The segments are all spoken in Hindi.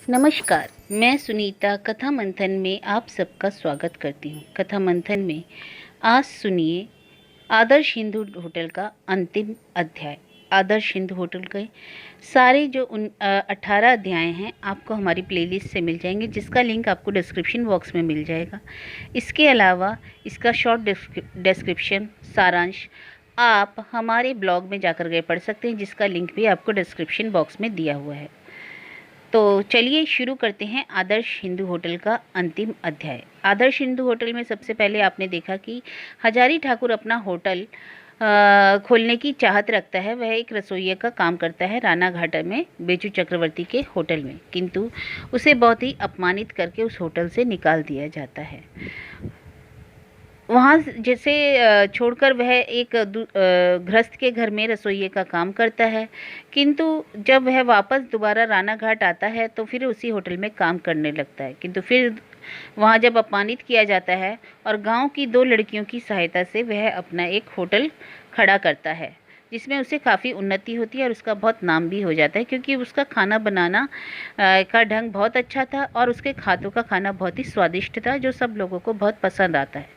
नमस्कार, मैं सुनीता कथा मंथन में आप सबका स्वागत करती हूँ। कथा मंथन में आज सुनिए आदर्श हिंदू होटल का अंतिम अध्याय। आदर्श हिंदू होटल के सारे जो 18 अध्याय हैं आपको हमारी प्लेलिस्ट से मिल जाएंगे, जिसका लिंक आपको डिस्क्रिप्शन बॉक्स में मिल जाएगा। इसके अलावा इसका शॉर्ट डिस्क्रिप्शन सारांश आप हमारे ब्लॉग में जाकर के पढ़ सकते हैं, जिसका लिंक भी आपको डिस्क्रिप्शन बॉक्स में दिया हुआ है। तो चलिए शुरू करते हैं आदर्श हिंदू होटल का अंतिम अध्याय। आदर्श हिंदू होटल में सबसे पहले आपने देखा कि हजारी ठाकुर अपना होटल खोलने की चाहत रखता है। वह एक रसोइया का काम करता है राना घाट में बेचू चक्रवर्ती के होटल में, किंतु उसे बहुत ही अपमानित करके उस होटल से निकाल दिया जाता है। वहाँ जैसे छोड़कर वह एक गृहस्थ के घर में रसोइये का काम करता है, किंतु जब वह वापस दोबारा राना घाट आता है तो फिर उसी होटल में काम करने लगता है। किंतु फिर वहाँ जब अपमानित किया जाता है और गांव की 2 लड़कियों की सहायता से वह अपना एक होटल खड़ा करता है, जिसमें उसे काफ़ी उन्नति होती है और उसका बहुत नाम भी हो जाता है, क्योंकि उसका खाना बनाना का ढंग बहुत अच्छा था और उसके हाथों का खाना बहुत ही स्वादिष्ट था, जो सब लोगों को बहुत पसंद आता है।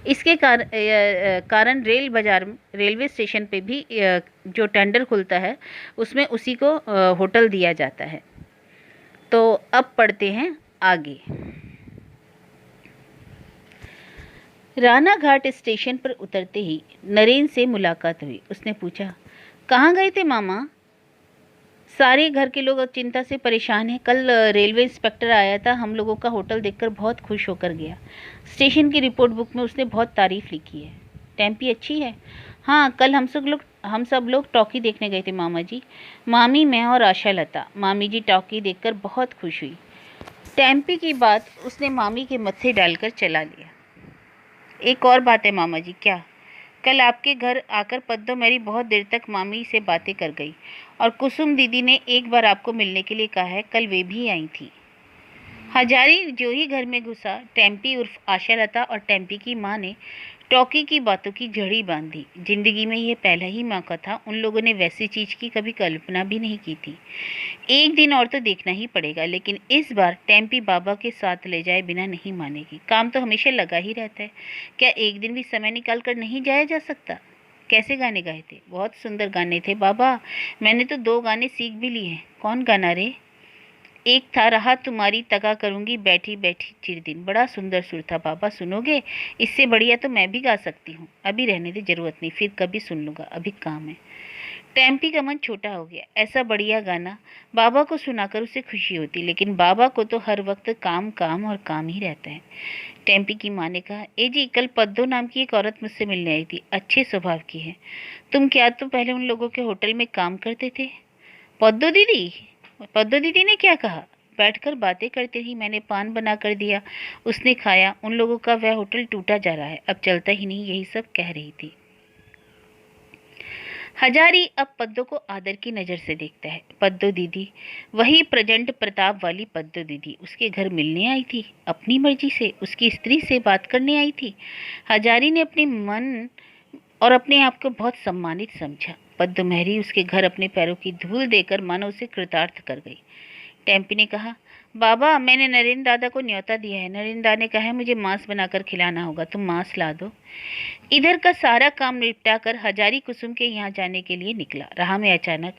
इसके कारण रेलवे स्टेशन पे भी जो टेंडर खुलता है उसमें उसी को होटल दिया जाता है। तो अब पढ़ते हैं आगे। राना घाट स्टेशन पर उतरते ही नरेंद्र से मुलाकात हुई। उसने पूछा, कहाँ गए थे मामा? सारे घर के लोग चिंता से परेशान हैं। कल रेलवे इंस्पेक्टर आया था, हम लोगों का होटल देखकर बहुत खुश होकर गया। स्टेशन की रिपोर्ट बुक में उसने बहुत तारीफ लिखी है। टेम्पी अच्छी है? हाँ, कल हम सब लोग टॉकी देखने गए थे मामा जी। मामी, मैं और आशा लता। मामी जी टॉकी देखकर बहुत खुश हुई। टेम्पी की बात उसने मामी के मत्थे डालकर चला लिया। एक और बात है मामा जी। क्या? कल आपके घर आकर पद्दो मेरी बहुत देर तक मामी से बातें कर गई और कुसुम दीदी ने एक बार आपको मिलने के लिए कहा है। कल वे भी आई थी। हजारी जो ही घर में घुसा, टेम्पी उर्फ आशालता और टेम्पी की माँ ने टॉकी की बातों की जड़ी बांधी। जिंदगी में ये पहला ही मौका था, उन लोगों ने वैसी चीज की कभी कल्पना भी नहीं की थी। एक दिन और तो देखना ही पड़ेगा, लेकिन इस बार टेम्पी बाबा के साथ ले जाए बिना नहीं मानेगी। काम तो हमेशा लगा ही रहता है, क्या एक दिन भी समय निकाल कर नहीं जाया जा सकता? कैसे गाने गाए थे? बहुत सुंदर गाने थे बाबा, मैंने तो 2 गाने सीख भी लिए हैं। कौन गाना रे? एक था रहा तुम्हारी तगा करूंगी बैठी बैठी चिरदिन। बड़ा सुंदर सुर था बाबा, सुनोगे? इससे बढ़िया तो मैं भी गा सकती हूँ। अभी रहने दे, जरूरत नहीं, फिर कभी सुन लूंगा, अभी काम है। टेम्पी का मन छोटा हो गया। ऐसा बढ़िया गाना बाबा को सुनाकर उसे खुशी होती, लेकिन बाबा को तो हर वक्त काम काम और काम ही रहता है। टेम्पी की माँ ने कहा, ए जी, कल पद्दो नाम की एक औरत मुझसे मिलने आई थी। अच्छे स्वभाव की है। तुम क्या तो पहले उन लोगों के होटल में काम करते थे? पद्दो दीदी? पद्दो दीदी ने क्या कहा? बैठकर बातें करते ही मैंने पान बना कर दिया, उसने खाया। उन लोगों का वह होटल टूटा जा रहा है, अब चलता ही नहीं, यही सब कह रही थी। हजारी अब पद्दो को आदर की नज़र से देखता है। पद्दो दीदी, वही प्रचंड प्रताप वाली पद्दो दीदी उसके घर मिलने आई थी, अपनी मर्जी से उसकी स्त्री से बात करने आई थी। हजारी ने अपने मन और अपने आप को बहुत सम्मानित समझा। पद्दो मेहरी उसके घर अपने पैरों की धूल देकर मानो उसे कृतार्थ कर गई। टेम्पी ने कहा, बाबा, मैंने नरेंद्र दादा को न्योता दिया है। नरेंद्र दादा ने कहा है मुझे मांस बनाकर खिलाना होगा, तुम मांस ला दो। इधर का सारा काम निपटा कर हजारी कुसुम के यहाँ जाने के लिए निकला। राह में अचानक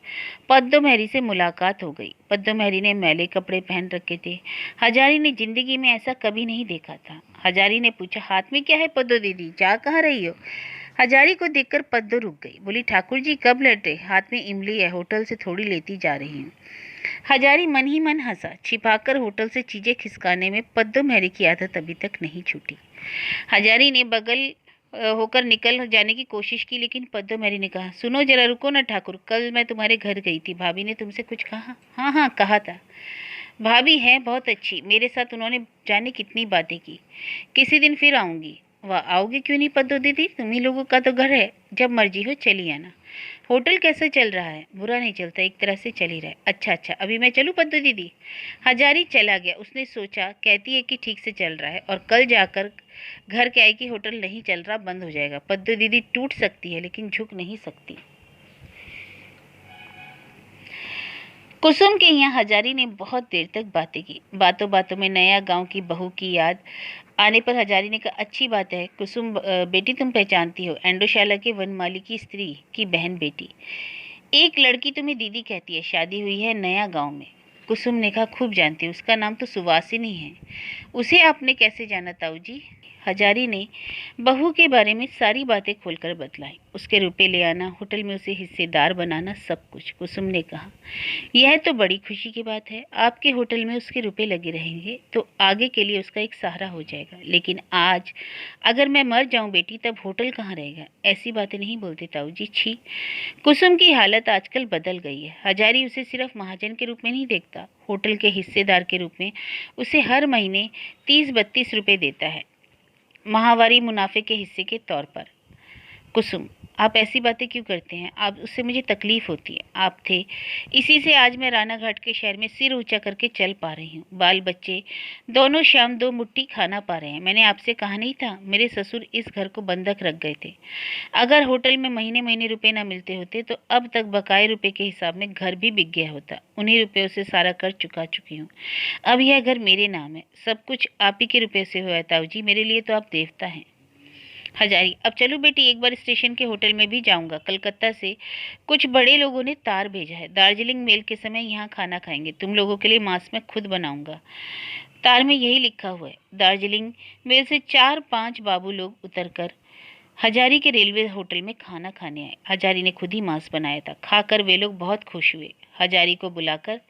पद्दो मेहरी से मुलाकात हो गई। पद्दो मेहरी ने मैले कपड़े पहन रखे थे। हजारी ने जिंदगी में ऐसा कभी नहीं देखा था। हजारी ने पूछा, हाथ में क्या है पद्दो दीदी, जा कहाँ रही हो? हजारी को देखकर पद्दो रुक गई। बोली, ठाकुर जी कब लौटे? हाथ में इमली है, होटल से थोड़ी लेती जा रही हूँ। हजारी मन ही मन हंसा। छिपाकर होटल से चीजें खिसकाने में पद्दो मेहरी की आदत अभी तक नहीं छूटी। हजारी ने बगल होकर निकल जाने की कोशिश की, लेकिन पद्दो मेहरी ने कहा, सुनो जरा, रुको ना ठाकुर, कल मैं तुम्हारे घर गई थी, भाभी ने तुमसे कुछ कहा? हाँ हाँ, कहा था। भाभी है बहुत अच्छी, मेरे साथ उन्होंने जाने कितनी बातें की। किसी दिन फिर आऊंगी। वाह, आओगे क्यों नहीं पद्दो दीदी, तुम्ही लोगों का तो घर है, जब मर्जी हो चली आना। होटल कैसा चल रहा है? बुरा नहीं चलता, एक तरह से चल ही रहा है। अच्छा अच्छा, अभी मैं चलूँ पद्दो दीदी? हजारी चला गया। उसने सोचा, कहती है कि ठीक से चल रहा है और कल जाकर घर के आई कि होटल नहीं चल रहा, बंद हो जाएगा। पद्दो दीदी टूट सकती है लेकिन झुक नहीं सकती। कुसुम के यहाँ हजारी ने बहुत देर तक बातें की। बातों बातों में नया गांव की बहू की याद आने पर हजारी ने कहा, अच्छी बात है कुसुम बेटी, तुम पहचानती हो एंडोशाला के वनमाली की स्त्री की बहन बेटी। एक लड़की तुम्हें दीदी कहती है, शादी हुई है नया गांव में। कुसुम ने कहा, खूब जानती हूँ, उसका नाम तो सुवासिनी है। उसे आपने कैसे जाना ताऊ जी? हजारी ने बहू के बारे में सारी बातें खोलकर बतलाई। उसके रुपए ले आना, होटल में उसे हिस्सेदार बनाना, सब कुछ। कुसुम ने कहा, यह तो बड़ी खुशी की बात है। आपके होटल में उसके रुपए लगे रहेंगे तो आगे के लिए उसका एक सहारा हो जाएगा। लेकिन आज अगर मैं मर जाऊं बेटी, तब होटल कहाँ रहेगा? ऐसी बातें नहीं बोलते ताऊ जी, छी। कुसुम की हालत आजकल बदल गई है। हजारी उसे सिर्फ महाजन के रूप में नहीं देखता, होटल के हिस्सेदार के रूप में उसे हर महीने 30-32 रुपए देता है, माहवारी मुनाफे के हिस्से के तौर पर। कुसुम, आप ऐसी बातें क्यों करते हैं? आप उससे मुझे तकलीफ होती है। आप थे, इसी से आज मैं राना घाट के शहर में सिर ऊंचा करके चल पा रही हूँ। बाल बच्चे दोनों शाम 2 मुट्ठी खाना पा रहे हैं। मैंने आपसे कहा नहीं था, मेरे ससुर इस घर को बंधक रख गए थे। अगर होटल में महीने महीने रुपए ना मिलते होते तो अब तक बकाए रुपए के हिसाब में घर भी बिक गया होता। उन्हीं रुपयों से सारा कर्ज चुका चुकी हूँ। अब यह घर मेरे नाम है, सब कुछ आप ही के रुपये से हुआ है ताऊ जी। मेरे लिए तो आप देवता हैं। हजारी, अब चलो बेटी, एक बार स्टेशन के होटल में भी जाऊंगा। कलकत्ता से कुछ बड़े लोगों ने तार भेजा है, दार्जिलिंग मेल के समय यहाँ खाना खाएंगे। तुम लोगों के लिए मांस मैं खुद बनाऊंगा। तार में यही लिखा हुआ है। दार्जिलिंग मेल से 4-5 बाबू लोग उतरकर हजारी के रेलवे होटल में खाना खाने आए। हजारी ने खुद ही मांस बनाया था। खाकर वे लोग बहुत खुश हुए। हजारी को बुलाकर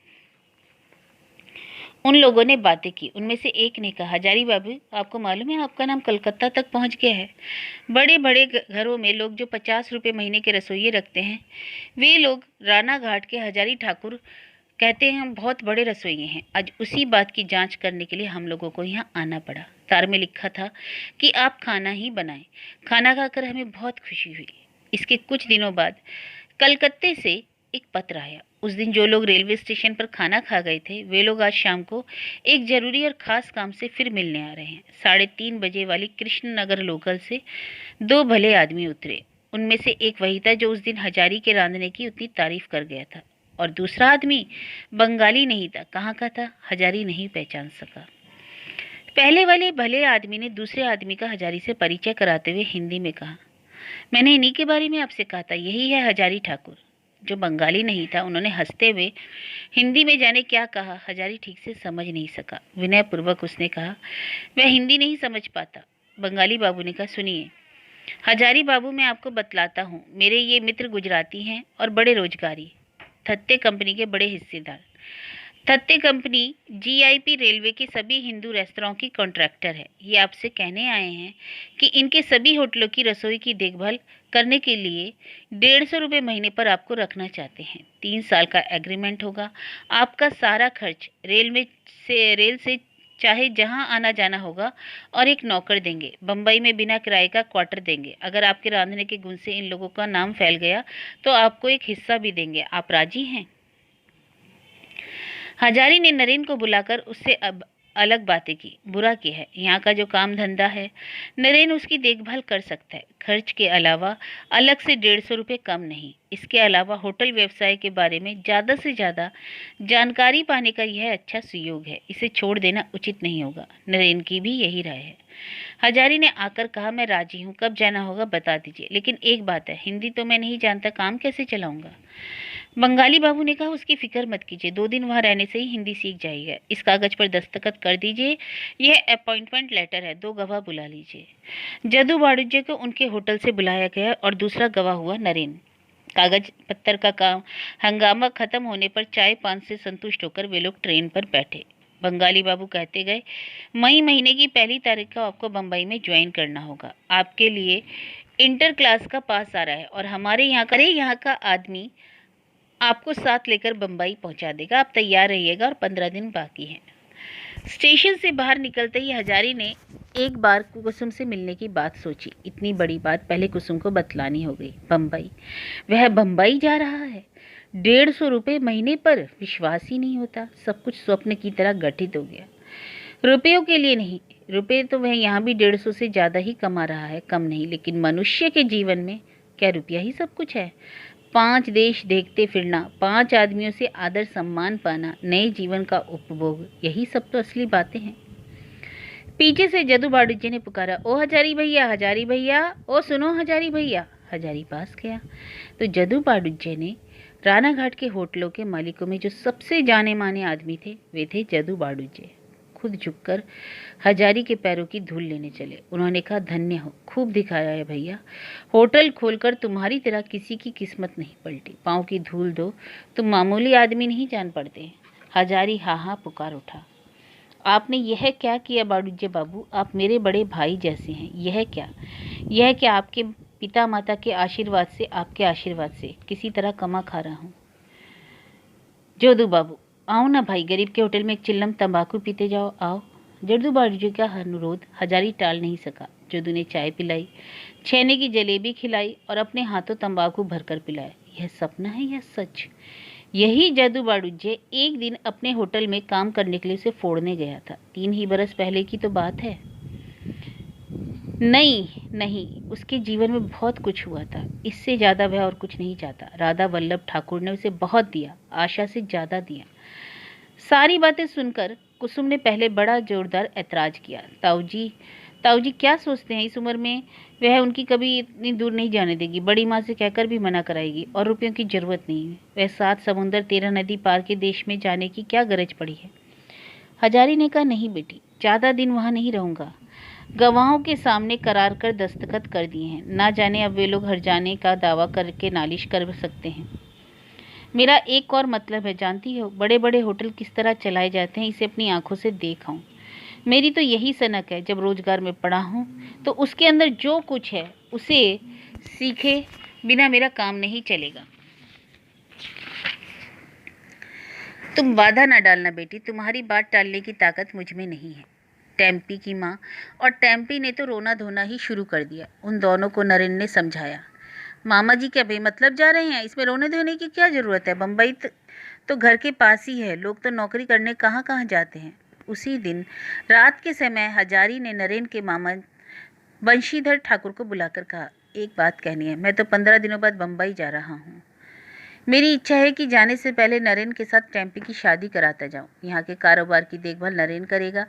उन लोगों ने बातें की। उनमें से एक ने कहा, हजारी बाबू, आपको मालूम है आपका नाम कलकत्ता तक पहुंच गया है। बड़े बड़े घरों में लोग जो 50 रुपये महीने के रसोइये रखते हैं, वे लोग राना घाट के हजारी ठाकुर कहते हैं हम बहुत बड़े रसोइये हैं। आज उसी बात की जांच करने के लिए हम लोगों को यहाँ आना पड़ा। तार में लिखा था कि आप खाना ही बनाएं। खाना खाकर हमें बहुत खुशी हुई। इसके कुछ दिनों बाद कलकत्ते से एक पत्र आया। उस दिन जो लोग रेलवे स्टेशन पर खाना खा गए थे, वे लोग आज शाम को एक जरूरी और खास काम से फिर मिलने आ रहे हैं। 3:30 बजे वाली कृष्णनगर लोकल से 2 भले आदमी उतरे। उनमें से एक वही था जो उस दिन हजारी के रांधने की उतनी तारीफ कर गया था, और दूसरा आदमी बंगाली नहीं था। कहाँ का था, हजारी नहीं पहचान सका। पहले वाले भले आदमी ने दूसरे आदमी का हजारी से परिचय कराते हुए हिंदी में कहा, मैंने इन्हीं के बारे में आपसे कहा था, यही है हजारी ठाकुर। जो बंगाली नहीं था, उन्होंने हंसते हुए हिंदी में जाने क्या कहा, हजारी ठीक से समझ नहीं सका। विनयपूर्वक उसने कहा, वह हिंदी नहीं समझ पाता। बंगाली बाबू ने कहा, सुनिए हजारी बाबू, मैं आपको बतलाता हूँ, मेरे ये मित्र गुजराती हैं और बड़े रोजगारी, थत्ते कंपनी के बड़े हिस्सेदार। थत्ते कंपनी जीआईपी रेलवे के सभी हिंदू रेस्तरां की कॉन्ट्रैक्टर है। ये आपसे कहने आए हैं कि इनके सभी होटलों की रसोई की देखभाल करने के लिए 150 रुपये महीने पर आपको रखना चाहते हैं। 3 साल का एग्रीमेंट होगा। आपका सारा खर्च रेल से चाहे जहां आना जाना होगा, और एक नौकर देंगे। बम्बई में बिना किराए का क्वार्टर देंगे। अगर आपके रांधने के गुण से इन लोगों का नाम फैल गया तो आपको एक हिस्सा भी देंगे। आप राजी हैं? हजारी ने नरेन को बुलाकर उससे अब अलग बातें की। बुरा क्या है, यहाँ का जो काम धंधा है, नरेन उसकी देखभाल कर सकता है। खर्च के अलावा अलग से 150 रुपये कम नहीं। इसके अलावा होटल व्यवसाय के बारे में ज़्यादा से ज़्यादा जानकारी पाने का यह अच्छा सुयोग है। इसे छोड़ देना उचित नहीं होगा। नरेन की भी यही राय है। हजारी ने आकर कहा, मैं राजी हूँ, कब जाना होगा बता दीजिए, लेकिन एक बात है, हिंदी तो मैं नहीं जानता, काम कैसे चलाऊंगा? बंगाली बाबू ने कहा, उसकी फिक्र मत कीजिए, 2 दिन वहां रहने से ही हिंदी सीख जाएगा। इस कागज पर दस्तखत कर दीजिए, यह अपॉइंटमेंट लेटर है। 2 गवाह बुला लीजिए। जदू वाणिज्य को उनके होटल से बुलाया गया और दूसरा गवाह हुआ नरेन। कागज पत्तर का काम हंगामा खत्म होने पर चाय पान से संतुष्ट होकर वे लोग ट्रेन पर बैठे। बंगाली बाबू कहते गए, मई महीने की 1 तारीख को आपको बम्बई में ज्वाइन करना होगा। आपके लिए इंटर क्लास का पास आ रहा है और हमारे यहाँ का आदमी आपको साथ लेकर बम्बई पहुंचा देगा। आप तैयार रहिएगा और 15 दिन बाकी हैं। स्टेशन से बाहर निकलते ही हजारी ने एक बार कुसुम से मिलने की बात सोची। इतनी बड़ी बात पहले कुसुम को बतलानी हो गई। बम्बई, वह बम्बई जा रहा है 150 रुपये महीने पर? विश्वास ही नहीं होता। सब कुछ स्वप्न की तरह गठित हो गया। रुपयों के लिए नहीं, रुपये तो वह यहाँ भी 150 से ज़्यादा ही कमा रहा है, कम नहीं। लेकिन मनुष्य के जीवन में क्या रुपया ही सब कुछ है? 5 देश देखते फिरना, 5 आदमियों से आदर सम्मान पाना, नए जीवन का उपभोग, यही सब तो असली बातें हैं। पीछे से जदू बाड़ूजी ने पुकारा, ओ हजारी भैया, हजारी भैया, ओ सुनो हजारी भैया। हजारी पास गया तो जदू बाड़ूजी ने रानाघाट के होटलों के मालिकों में जो सबसे जाने माने आदमी थे वे थे जदू बाड़ूजी। खुद झुककर हजारी के पैरों की धूल लेने चले। उन्होंने कहा, धन्य हो, खूब दिखाया है भैया, होटल खोलकर तुम्हारी तरह किसी की किस्मत नहीं पलटी। पाँव की धूल दो, तुम मामूली आदमी नहीं जान पड़ते। हजारी हा हा पुकार उठा, आपने यह क्या किया बाड़ूजी बाबू, आप मेरे बड़े भाई जैसे हैं। यह क्या आपके पिता माता के आशीर्वाद से, आपके आशीर्वाद से किसी तरह कमा खा रहा हूँ। जोदू बाबू, आओ ना भाई, गरीब के होटल में एक चिल्लम तंबाकू पीते जाओ, आओ। जदू बाड़ूजी का अनुरोध हजारी टाल नहीं सका। जदू ने चाय पिलाई, छेने की जलेबी खिलाई और अपने हाथों तंबाकू भरकर पिलाया। यह सपना है या सच? यही जदू बाड़ूजी एक दिन अपने होटल में काम करने के लिए उसे फोड़ने गया था। 3 ही बरस पहले की तो बात है। नहीं, उसके जीवन में बहुत कुछ हुआ था, इससे ज्यादा वह और कुछ नहीं चाहता। राधा वल्लभ ठाकुर ने उसे बहुत दिया, आशा से ज्यादा दिया। सारी बातें सुनकर कुसुम ने पहले बड़ा जोरदार ऐतराज किया। ताऊजी क्या सोचते हैं, इस उम्र में वह उनकी कभी इतनी दूर नहीं जाने देगी। बड़ी माँ से कहकर भी मना कराएगी और रुपयों की जरूरत नहीं है। वह 7 समुंदर 13 नदी पार के देश में जाने की क्या गरज पड़ी है। हजारी ने कहा, नहीं बेटी, ज़्यादा दिन वहाँ नहीं रहूँगा। गवाहों के सामने करार कर दस्तखत कर दिए हैं, ना जाने अब वे लोग हर जाने का दावा करके नालिश कर सकते हैं। मेरा एक और मतलब है, जानती हो, बड़े बड़े होटल किस तरह चलाए जाते हैं, इसे अपनी आंखों से देखा हूँ। मेरी तो यही सनक है, जब रोजगार में पड़ा हूँ तो उसके अंदर जो कुछ है उसे सीखे बिना मेरा काम नहीं चलेगा। तुम वादा ना डालना बेटी, तुम्हारी बात टालने की ताकत मुझ में नहीं है। टेम्पी की माँ और टेम्पी ने तो रोना धोना ही शुरू कर दिया। उन दोनों को नरेन ने समझाया, मामा जी क्या बेमतलब जा रहे हैं, इसमें रोने धोने की क्या जरूरत है। बम्बई तो घर के पास ही है, लोग तो नौकरी करने कहाँ कहाँ जाते हैं। उसी दिन रात के समय हजारी ने नरेन के मामा बंशीधर ठाकुर को बुलाकर कहा, एक बात कहनी है, मैं तो 15 दिनों बाद बम्बई जा रहा हूँ। मेरी इच्छा है कि जाने से पहले नरेन के साथ टेम्पी की शादी कराता जाऊं। यहाँ के कारोबार की देखभाल नरेन करेगा,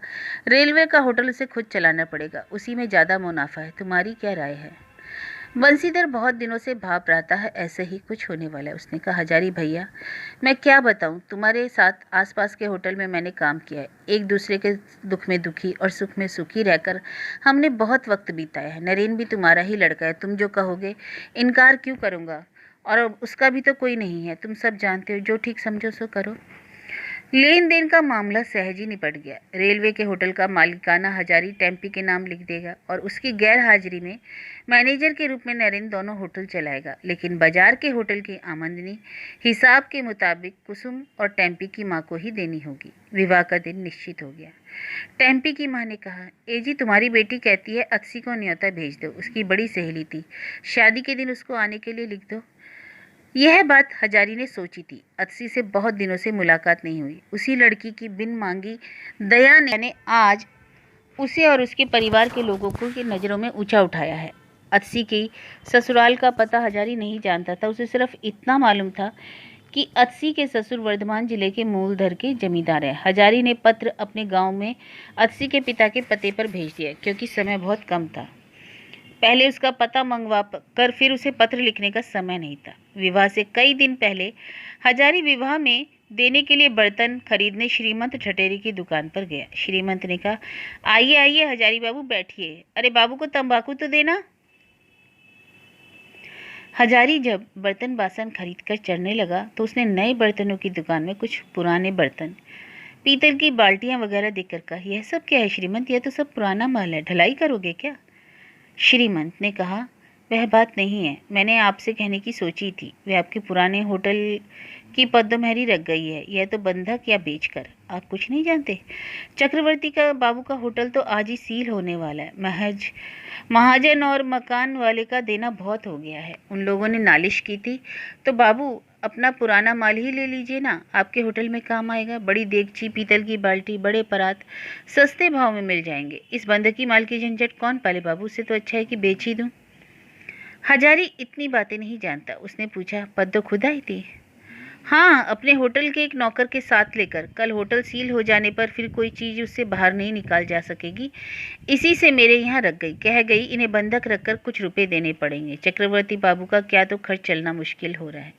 रेलवे का होटल उसे खुद चलाना पड़ेगा, उसी में ज़्यादा मुनाफा है। तुम्हारी क्या राय है। बंसीधर बहुत दिनों से भाप रहा था ऐसे ही कुछ होने वाला है। उसने कहा, हजारी भैया, मैं क्या बताऊं, तुम्हारे साथ आसपास के होटल में मैंने काम किया है। एक दूसरे के दुख में दुखी और सुख में सुखी रहकर हमने बहुत वक्त बिताया है। नरेन भी तुम्हारा ही लड़का है, तुम जो कहोगे इनकार क्यों करूँगा, और उसका भी तो कोई नहीं है, तुम सब जानते हो, जो ठीक समझो सो करो। लेन देन का मामला सहज ही निपट गया। रेलवे के होटल का मालिकाना हजारी टेम्पी के नाम लिख देगा और उसकी गैर हाजिरी में मैनेजर के रूप में नरेन दोनों होटल चलाएगा। लेकिन बाजार के होटल की आमदनी हिसाब के मुताबिक कुसुम और टेम्पी की माँ को ही देनी होगी। विवाह का दिन निश्चित हो गया। टेम्पी की माँ ने कहा, ए जी, तुम्हारी बेटी कहती है अक्सी को न्योता भेज दो, उसकी बड़ी सहेली थी, शादी के दिन उसको आने के लिए लिख दो। यह बात हजारी ने सोची थी। अत्सी से बहुत दिनों से मुलाकात नहीं हुई। उसी लड़की की बिन मांगी दया ने आज उसे और उसके परिवार के लोगों को की नज़रों में ऊंचा उठाया है। अत्सी की ससुराल का पता हजारी नहीं जानता था। उसे सिर्फ इतना मालूम था कि अत्सी के ससुर वर्धमान जिले के मूलधर के जमींदार हैं। हजारी ने पत्र अपने गांव में अत्सी के पिता के पते पर भेज दिया, क्योंकि समय बहुत कम था। पहले उसका पता मंगवा कर फिर उसे पत्र लिखने का समय नहीं था। विवाह से कई दिन पहले हजारी विवाह में देने के लिए बर्तन खरीदने श्रीमंत ठटेरी की दुकान पर गया। श्रीमंत ने कहा, आइए आइए हजारी बाबू, बैठिए। अरे बाबू को तंबाकू तो देना। हजारी जब बर्तन बासन खरीद कर चढ़ने लगा तो उसने नए बर्तनों की दुकान में कुछ पुराने बर्तन, पीतल की बाल्टियां वगैरह देखकर कहा, यह सब क्या है श्रीमंत, यह तो सब पुराना माल है, ढलाई करोगे क्या। श्रीमंत ने कहा, वह बात नहीं है, मैंने आपसे कहने की सोची थी। वह आपके पुराने होटल की पद्महरी रख गई है, यह तो बंधक या बेचकर। आप कुछ नहीं जानते, चक्रवर्ती का बाबू का होटल तो आज ही सील होने वाला है। महाजन और मकान वाले का देना बहुत हो गया है। उन लोगों ने नालिश की थी, तो बाबू अपना पुराना माल ही ले लीजिए ना, आपके होटल में काम आएगा। बड़ी देगची, पीतल की बाल्टी, बड़े परात सस्ते भाव में मिल जाएंगे। इस बंधकी माल की झंझट कौन पाले बाबू, उससे तो अच्छा है कि बेच ही दूं। हजारी इतनी बातें नहीं जानता। उसने पूछा, पद्दो खुद आई थी? हाँ, अपने होटल के एक नौकर के साथ लेकर। कल होटल सील हो जाने पर फिर कोई चीज़ उससे बाहर नहीं निकाल जा सकेगी, इसी से मेरे यहाँ रख गई। कह गई इन्हें बंधक रखकर कुछ रुपए देने पड़ेंगे। चक्रवर्ती बाबू का क्या तो खर्च चलना मुश्किल हो रहा है।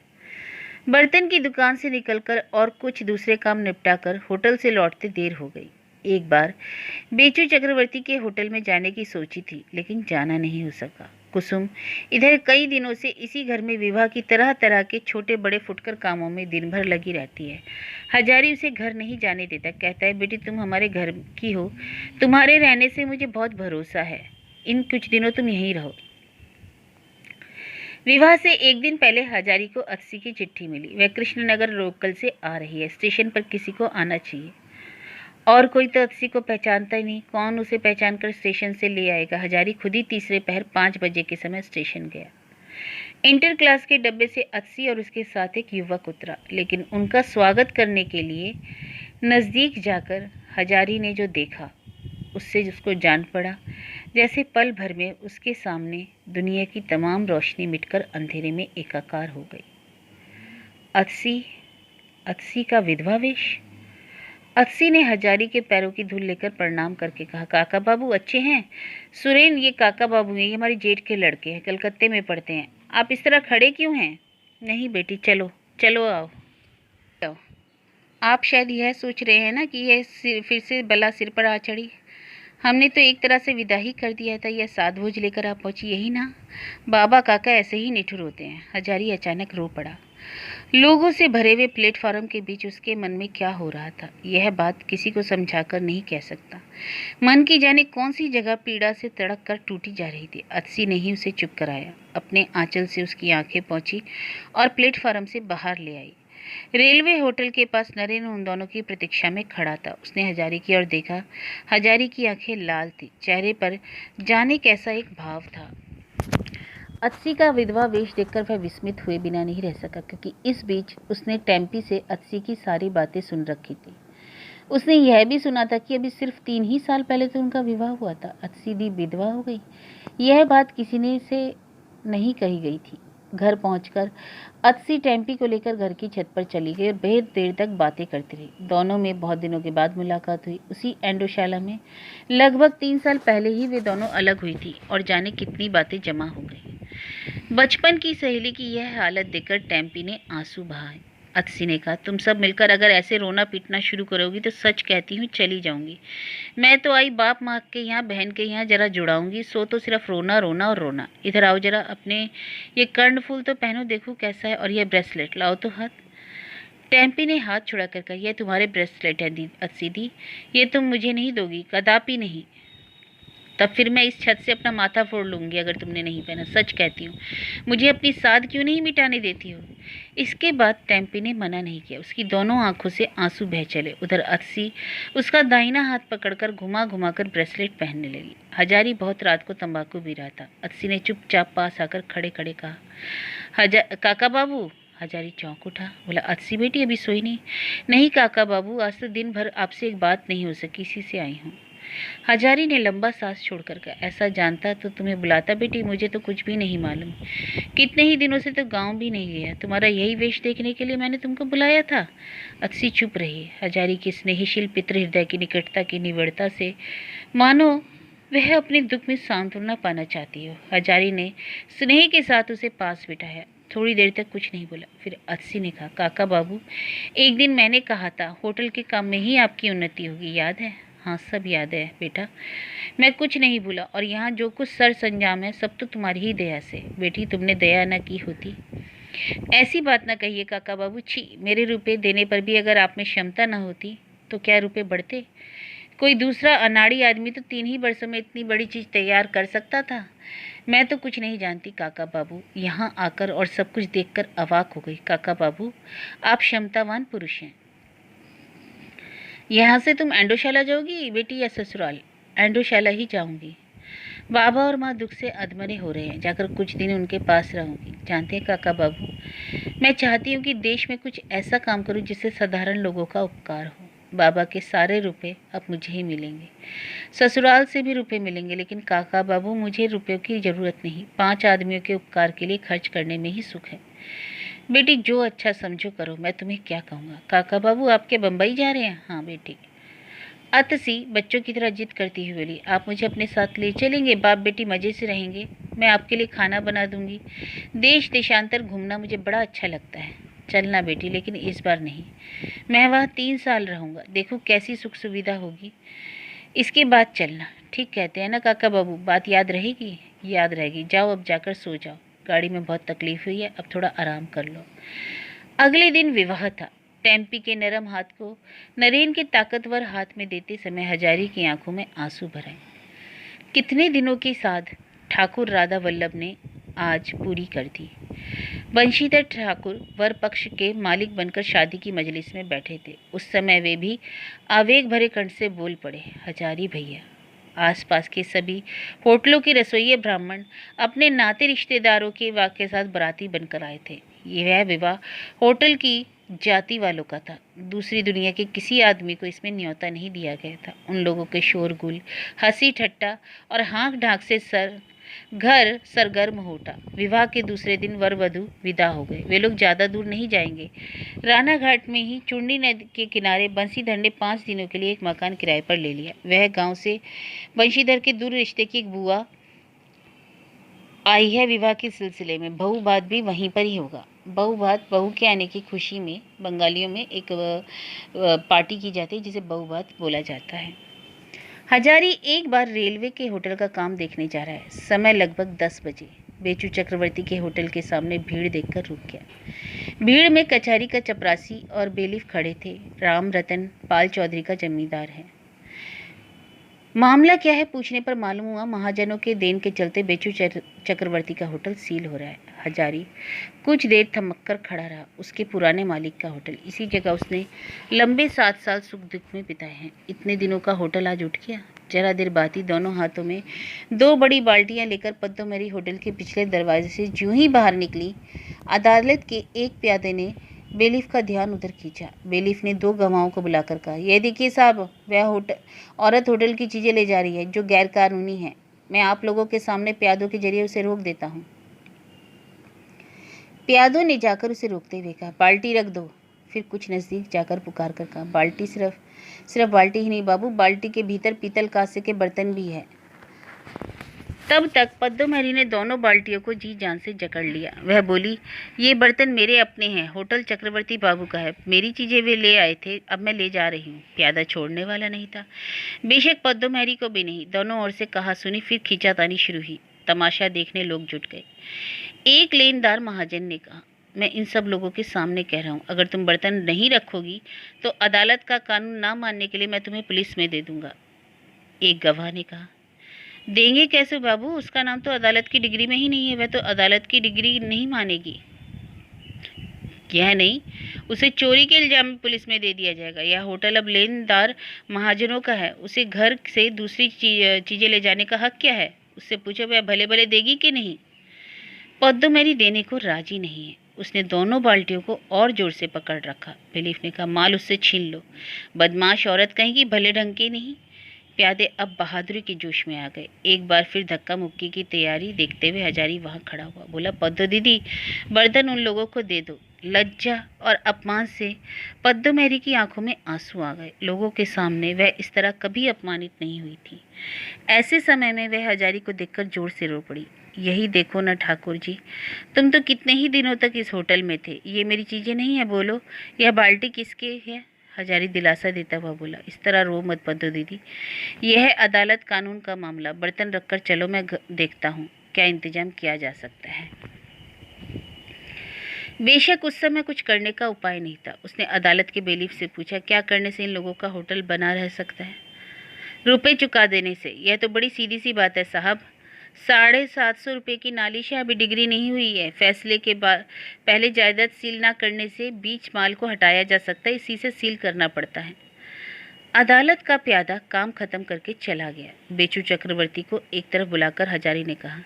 बर्तन की दुकान से निकलकर और कुछ दूसरे काम निपटाकर होटल से लौटते देर हो गई। एक बार बेचू चक्रवर्ती के होटल में जाने की सोची थी, लेकिन जाना नहीं हो सका। कुसुम इधर कई दिनों से इसी घर में विवाह की तरह तरह के छोटे बड़े फुटकर कामों में दिन भर लगी रहती है। हजारी उसे घर नहीं जाने देता। कहता है, बेटी तुम हमारे घर की हो, तुम्हारे रहने से मुझे बहुत भरोसा है। इन कुछ दिनों तुम यहीं रहो। विवाह से एक दिन पहले हजारी को अत्सी की चिट्ठी मिली। वह कृष्णनगर लोकल से आ रही है। स्टेशन पर किसी को आना चाहिए। और कोई तो अत्सी को पहचानता ही नहीं। कौन उसे पहचान कर स्टेशन से ले आएगा? हजारी खुद ही तीसरे पहर 5 बजे के समय स्टेशन गया। इंटर क्लास के डब्बे से अत्सी और उसके साथ एक युवक उतरा, लेकिन उनका स्वागत करने के लिए नज़दीक जाकर हजारी ने जो देखा, उससे जिसको जान पड़ा जैसे पल भर में उसके सामने दुनिया की तमाम रोशनी मिटकर अंधेरे में एकाकार हो गई। अत्सी का विधवा वेश। अत्सी ने हजारी के पैरों की धूल लेकर प्रणाम करके कहा, काका बाबू अच्छे हैं? सुरेन, ये काका बाबू हैं, ये हमारी जेठ के लड़के हैं, कलकत्ते में पढ़ते हैं। आप इस तरह खड़े क्यों हैं? नहीं बेटी, चलो चलो आओ। आप शायद यह सोच रहे हैं ना कि यह फिर से बला सिर पर आ चढ़ी। हमने तो एक तरह से विदा ही कर दिया था। यह साध भोज लेकर आप पहुंची, यही ना? बाबा काका ऐसे ही निठुर होते हैं। हजारी अचानक रो पड़ा। लोगों से भरे हुए प्लेटफॉर्म के बीच उसके मन में क्या हो रहा था, यह बात किसी को समझाकर नहीं कह सकता। मन की जाने कौन सी जगह पीड़ा से तड़क कर टूटी जा रही थी। अत्सी ने ही उसे चुप कराया। अपने आंचल से उसकी आंखें पोंछी और प्लेटफॉर्म से बाहर ले आई। रेलवे होटल के पास नरेन उन दोनों की प्रतीक्षा में खड़ा था। उसने हजारी की ओर देखा। हजारी की आंखें लाल थी, चेहरे पर जाने कैसा एक भाव था। अत्सी का विधवा वेश देखकर वह विस्मित हुए बिना नहीं रह सका, क्योंकि इस बीच उसने टेम्पी से अत्सी की सारी बातें सुन रखी थी। उसने यह भी सुना था कि अभी सिर्फ 3 ही साल पहले तो उनका विवाह हुआ था। अत्सी दी विधवा हो गई, यह बात किसी ने से नहीं कही गई थी। घर पहुंचकर अत्सी टेम्पी को लेकर घर की छत पर चली गई और बेहद देर तक बातें करती रही। दोनों में बहुत दिनों के बाद मुलाकात हुई, उसी एंडोशाला में। लगभग 3 साल पहले ही वे दोनों अलग हुई थी और जाने कितनी बातें जमा हो गई। बचपन की सहेली की यह हालत देखकर टेम्पी ने आंसू बहाए। अत्सी ने कहा, तुम सब मिलकर अगर ऐसे रोना पीटना शुरू करोगी तो सच कहती हूँ चली जाऊंगी। मैं तो आई बाप माँ के यहाँ, बहन के यहाँ जरा जुड़ाऊंगी, सो तो सिर्फ रोना रोना और रोना। इधर आओ जरा, अपने ये कर्णफूल तो पहनो, देखो कैसा है, और यह ब्रेसलेट लाओ तो हाथ। टेम्पी ने हाथ छुड़ा कर कहा, यह तुम्हारे ब्रेसलेट है अत्सी दी, ये तुम मुझे नहीं दोगी, कदापि नहीं। तब फिर मैं इस छत से अपना माथा फोड़ लूंगी अगर तुमने नहीं पहना। सच कहती हूँ, मुझे अपनी साध क्यों नहीं मिटाने देती हो? इसके बाद टेम्पी ने मना नहीं किया। उसकी दोनों आंखों से आंसू बह चले। उधर अत्सी उसका दाहिना हाथ पकड़कर घुमा घुमा कर ब्रेसलेट पहनने लगी। हजारी बहुत रात को तंबाकू पी रहा था। अत्सी ने चुपचाप पास आकर खड़े खड़े कहा, काका बाबू। हजारी चौंक उठा, बोला, अत्सी बेटी अभी सोई नहीं? नहीं काका बाबू, आज तो दिन भर आपसे एक बात नहीं हो सकी, इसी से आई हूँ। हजारी ने लंबा सांस छोड़कर कहा, ऐसा जानता तो तुम्हें बुलाता बेटी, मुझे तो कुछ भी नहीं मालूम। कितने ही दिनों से तो गांव भी नहीं गया, तुम्हारा यही वेश देखने के लिए मैंने तुमको बुलाया था। अत्सी चुप रही। हजारी की स्नेहशील पितृ हृदय की निकटता की निविड़ता से मानो वह अपने दुख में सांत्वना पाना चाहती हो। हजारी ने स्नेह के साथ उसे पास बिठाया। थोड़ी देर तक कुछ नहीं बोला। फिर अत्सी ने कहा, काका बाबू, एक दिन मैंने कहा था होटल के काम में ही आपकी उन्नति होगी, याद है? हाँ, सब याद है बेटा, मैं कुछ नहीं भूला, और यहाँ जो कुछ सर संजाम है सब तो तुम्हारी ही दया से। बेटी, तुमने दया न की होती। ऐसी बात ना कहिए काका बाबू, छी, मेरे रुपए देने पर भी अगर आप में क्षमता न होती तो क्या रुपए बढ़ते? कोई दूसरा अनाड़ी आदमी तो 3 ही वर्षों में इतनी बड़ी चीज़ तैयार कर सकता था। मैं तो कुछ नहीं जानती काका बाबू। यहाँ आकर और सब कुछ देखकर अवाक हो गई। काका बाबू, आप क्षमतावान पुरुष हैं। यहाँ से तुम एंडोशाला जाओगी बेटी या ससुराल? एंडोशाला ही जाऊंगी। बाबा और माँ दुख से अधमरे हो रहे हैं, जाकर कुछ दिन उनके पास रहूंगी। जानते हैं काका बाबू, मैं चाहती हूँ कि देश में कुछ ऐसा काम करूँ जिससे साधारण लोगों का उपकार हो। बाबा के सारे रुपए अब मुझे ही मिलेंगे। ससुराल से भी रुपए मिलेंगे, लेकिन काका बाबू मुझे रुपयों की ज़रूरत नहीं। 5 आदमियों के उपकार के लिए खर्च करने में ही सुख है। बेटी जो अच्छा समझो करो, मैं तुम्हें क्या कहूँगा। काका बाबू आपके बम्बई जा रहे हैं? हाँ बेटी। अतसी बच्चों की तरह जिद करती हुई बोली, आप मुझे अपने साथ ले चलेंगे? बाप बेटी मज़े से रहेंगे, मैं आपके लिए खाना बना दूंगी। देश देशांतर घूमना मुझे बड़ा अच्छा लगता है। चलना बेटी, लेकिन इस बार नहीं। मैं वहाँ 3 साल रहूँगा, देखो कैसी सुख सुविधा होगी। इसके बाद चलना। ठीक कहते हैं ना काका बाबू, बात याद रहेगी? याद रहेगी। जाओ अब जाकर सो जाओ, गाड़ी में बहुत तकलीफ हुई है, अब थोड़ा आराम कर लो। अगले दिन विवाह था। टेम्पी के नरम हाथ को नरेन के ताकतवर हाथ में देते समय हजारी की आंखों में आंसू भर आए। कितने दिनों की साध ठाकुर राधा वल्लभ ने आज पूरी कर दी। बंशीधर ठाकुर वर पक्ष के मालिक बनकर शादी की मजलिस में बैठे थे। उस समय वे भी आवेग भरे कंठ से बोल पड़े, हजारी भैया। आसपास के सभी होटलों के रसोइये ब्राह्मण अपने नाते रिश्तेदारों के साथ बराती बनकर आए थे। यह विवाह होटल की जाति वालों का था। दूसरी दुनिया के किसी आदमी को इसमें न्योता नहीं दिया गया था। उन लोगों के शोरगुल, हंसी ठट्टा और हाँक ढाक से घर सरगर्म हो उठा। विवाह के दूसरे दिन वर वधू विदा हो गए। वे लोग ज़्यादा दूर नहीं जाएंगे। राना घाट में ही चुंडी नदी के किनारे बंशीधर ने 5 दिनों के लिए एक मकान किराए पर ले लिया। वह गांव से बंशीधर के दूर रिश्ते की एक बुआ आई है विवाह के सिलसिले में। बहू भात भी वहीं पर ही होगा। बहू भात, बहू के आने की खुशी में बंगालियों में एक पार्टी की जाती है जिसे बहू भात बोला जाता है। हजारी एक बार रेलवे के होटल का काम देखने जा रहा है। समय लगभग 10 बजे। बेचू चक्रवर्ती के होटल के सामने भीड़ देखकर रुक गया। भीड़ में कचहरी का चपरासी और बेलीफ खड़े थे। राम रतन पाल चौधरी का जमींदार है। मामला क्या है पूछने पर मालूम हुआ महाजनों के देन के चलते बेचू चक्रवर्ती का होटल सील हो रहा है। हजारी कुछ देर थमक कर खड़ा रहा। उसके पुराने मालिक का होटल, इसी जगह उसने लंबे 7 साल सुख दुख में बिताए हैं। इतने दिनों का होटल आज उठ गया। जरा देर बाद ही दोनों हाथों में 2 बड़ी बाल्टियां लेकर पद्ममेरी होटल के पिछले दरवाजे से ज्यों ही बाहर निकली, अदालत के एक प्यादे ने बेलीफ का ध्यान उधर खींचा। बेलीफ ने 2 गवाहों को बुलाकर कहा, ये देखिए साहब, वह औरत होटल की चीज़ें ले जा रही है जो गैर कानूनी है। मैं आप लोगों के सामने प्यादों के जरिए उसे रोक देता हूँ। प्यादों ने जाकर उसे रोकते हुए कहा, बाल्टी रख दो। फिर कुछ नज़दीक जाकर पुकार कर कहा, बाल्टी सिर्फ बाल्टी ही नहीं बाबू, बाल्टी के भीतर पीतल कांसे के बर्तन भी है। तब तक पद्ममेरी ने दोनों बाल्टियों को जी जान से जकड़ लिया। वह बोली, ये बर्तन मेरे अपने हैं, होटल चक्रवर्ती बाबू का है। मेरी चीज़ें वे ले आए थे, अब मैं ले जा रही हूँ। प्यादा छोड़ने वाला नहीं था, बेशक पद्ममेरी को भी नहीं। दोनों ओर से कहा सुनी, फिर खींचातानी शुरू हुई। तमाशा देखने लोग जुट गए। एक लेनदार महाजन ने कहा, मैं इन सब लोगों के सामने कह रहा हूँ, अगर तुम बर्तन नहीं रखोगी तो अदालत का कानून ना मानने के लिए मैं तुम्हें पुलिस में दे दूंगा। एक गवाह ने कहा, देंगे कैसे बाबू, उसका नाम तो अदालत की डिग्री में ही नहीं है। वह तो अदालत की डिग्री नहीं मानेगी। यह नहीं, उसे चोरी के इल्जाम में पुलिस में दे दिया जाएगा। यह होटल अब लेनदार महाजनों का है। उसे घर से दूसरी चीज़ें ले जाने का हक क्या है? उससे पूछो वह भले भले देगी कि नहीं। पद्ममेरी देने को राजी नहीं है। उसने दोनों बाल्टियों को और जोर से पकड़ रखा। बेलीफ ने कहा, माल उससे छीन लो। बदमाश औरत कहेंगी, भले ढंग की नहीं। प्यादे अब बहादुरी के जोश में आ गए। एक बार फिर धक्का मुक्की की तैयारी देखते हुए हजारी वहां खड़ा हुआ। बोला, पद्दो दीदी, बर्तन उन लोगों को दे दो। लज्जा और अपमान से पद्ममेरी की आंखों में आंसू आ गए। लोगों के सामने वह इस तरह कभी अपमानित नहीं हुई थी। ऐसे समय में वह हजारी को देखकर जोर से रो पड़ी। यही देखो ना ठाकुर जी, तुम तो कितने ही दिनों तक इस होटल में थे। ये मेरी चीज़ें नहीं है, बोलो यह बाल्टी किसकी है? हजारी दिलासा देता हुआ बोला, इस तरह रो मत पद्दो दीदी, यह है अदालत कानून का मामला। बर्तन रखकर चलो, मैं देखता हूँ क्या इंतजाम किया जा सकता है। बेशक उस समय कुछ करने का उपाय नहीं था। उसने अदालत के बेलीफ से पूछा, क्या करने से इन लोगों का होटल बना रह सकता है? रुपए चुका देने से। यह तो बड़ी सीधी सी बात है साहब। 750 रुपये की नालिश है, अभी डिग्री नहीं हुई है। फैसले के बाद पहले जायदाद सील ना करने से बीच माल को हटाया जा सकता है, इसी से सील करना पड़ता है। अदालत का प्यादा काम खत्म करके चला गया। बेचू चक्रवर्ती को एक तरफ बुलाकर हजारी ने कहा,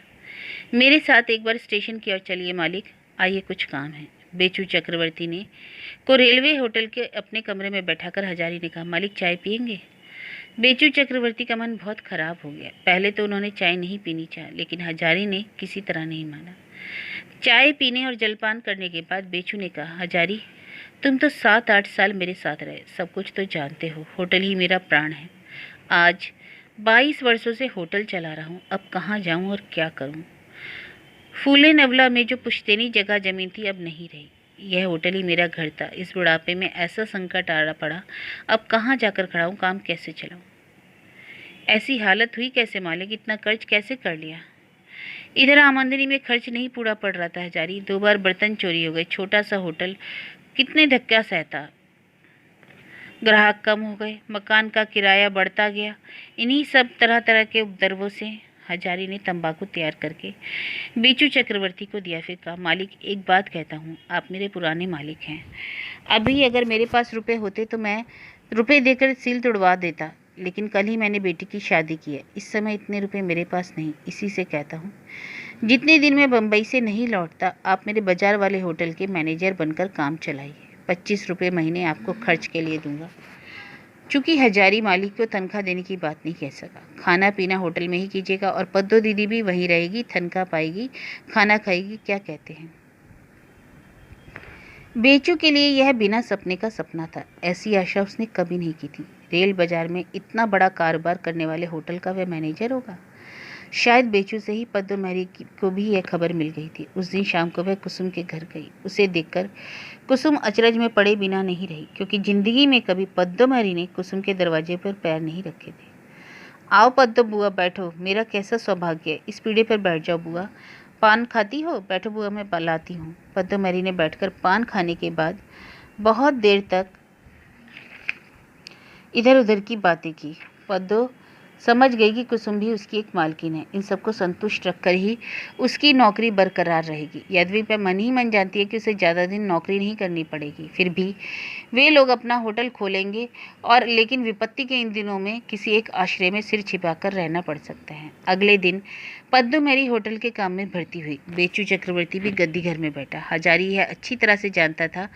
मेरे साथ एक बार स्टेशन की ओर चलिए मालिक, आइए कुछ काम है। बेचू चक्रवर्ती ने को रेलवे होटल के अपने कमरे में बैठाकर हजारी ने कहा, मालिक चाय पियेंगे? बेचू चक्रवर्ती का मन बहुत खराब हो गया। पहले तो उन्होंने चाय नहीं पीनी चाहा, लेकिन हजारी ने किसी तरह नहीं माना। चाय पीने और जलपान करने के बाद बेचू ने कहा, हजारी तुम तो 7-8 साल मेरे साथ रहे, सब कुछ तो जानते हो। होटल ही मेरा प्राण है। आज 22 वर्षों से होटल चला रहा हूँ। अब कहाँ जाऊँ और क्या करूँ? फूले नवला में जो पुश्तैनी जगह जमीन थी अब नहीं रही। यह होटल ही मेरा घर था। इस बुढ़ापे में ऐसा संकट आ पड़ा, अब कहाँ जाकर खड़ा हूँ, काम कैसे चलाऊँ? ऐसी हालत हुई कैसे मालिक? इतना कर्ज कैसे कर लिया? इधर आमदनी में खर्च नहीं पूरा पड़ रहा था हजारी। 2 बार बर्तन चोरी हो गए। छोटा सा होटल कितने धक्का सहता। ग्राहक कम हो गए, मकान का किराया बढ़ता गया। इन्हीं सब तरह तरह के उपद्रवों से हजारी ने तंबाकू तैयार करके बेचू चक्रवर्ती को दिया। फिर कहा, मालिक एक बात कहता हूँ, आप मेरे पुराने मालिक हैं। अभी अगर मेरे पास रुपए होते तो मैं रुपए देकर सील तोड़वा देता, लेकिन कल ही मैंने बेटी की शादी की है। इस समय इतने रुपए मेरे पास नहीं। इसी से कहता हूँ, जितने दिन मैं बम्बई से नहीं लौटता आप मेरे बाजार वाले होटल के मैनेजर बनकर काम चलाइए। 25 रुपये महीने आपको खर्च के लिए दूंगा। चूँकि हजारी मालिक को तनख्वाह देने की बात नहीं कह सका। खाना पीना होटल में ही कीजिएगा और पद्दो दीदी भी वहीं रहेगी, तनख्वाह पाएगी, खाना खाएगी। क्या कहते हैं? बेचू के लिए यह बिना सपने का सपना था। ऐसी आशा उसने कभी नहीं की थी। रेल बाजार में इतना बड़ा कारोबार करने वाले होटल का वह मैनेजर होगा। शायद बेचू से ही पद्दो मैरी को भी यह खबर मिल गई थी। उस दिन शाम को वह कुसुम के घर गई। उसे देखकर कुसुम अचरज में पड़े बिना नहीं रही, क्योंकि जिंदगी में कभी पद्दो मैरी ने कुसुम के दरवाजे पर पैर नहीं रखे थे। आओ पद्दो बुआ, बैठो। मेरा कैसा सौभाग्य है। इस पीढ़े पर बैठ जाओ बुआ। पान खाती हो? बैठो बुआ, मैं लाती हूँ। पद्दो मैरी ने बैठकर पान खाने के बाद बहुत देर तक इधर उधर की बातें की। पद्दो समझ गई कि कुसुम भी उसकी एक मालकिन है। इन सबको संतुष्ट रखकर ही उसकी नौकरी बरकरार रहेगी। यद्यपि वह मन ही मन जानती है कि उसे ज़्यादा दिन नौकरी नहीं करनी पड़ेगी, फिर भी वे लोग अपना होटल खोलेंगे और लेकिन विपत्ति के इन दिनों में किसी एक आश्रय में सिर छिपाकर रहना पड़ सकता है। अगले दिन पद्दो मैरी होटल के काम में भर्ती हुई। बेचू चक्रवर्ती भी गद्दी घर में बैठा। हजारी यह अच्छी तरह से जानता था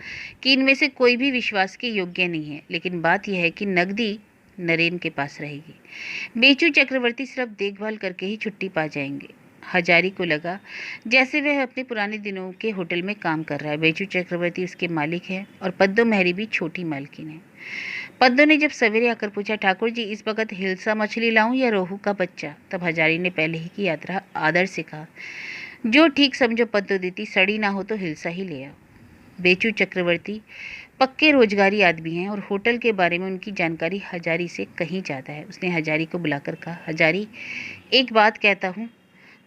कि इनमें से कोई भी विश्वास के योग्य नहीं है, लेकिन बात यह है कि नकदी नरेन के पास रहेगी। बेचू चक्रवर्ती सिर्फ देखभाल करके ही छुट्टी पा जाएंगे। हजारी को लगा जैसे वह अपने पुराने दिनों के होटल में काम कर रहा है। बेचू चक्रवर्ती उसके मालिक है और पद्दो मैरी भी छोटी मालकिन है। पद्दो ने जब सवेरे आकर पूछा, ठाकुर जी इस वक्त हिलसा मछली लाऊं या रोहू का बच्चा? तब हजारी ने पहले ही की यात्रा आदर से कहा, जो ठीक समझो पद्दो दीदी, सड़ी ना हो तो हिलसा ही ले आओ। बेचू चक्रवर्ती पक्के रोजगारी आदमी हैं और होटल के बारे में उनकी जानकारी हजारी से कहीं ज़्यादा है। उसने हजारी को बुलाकर कहा, हजारी एक बात कहता हूँ,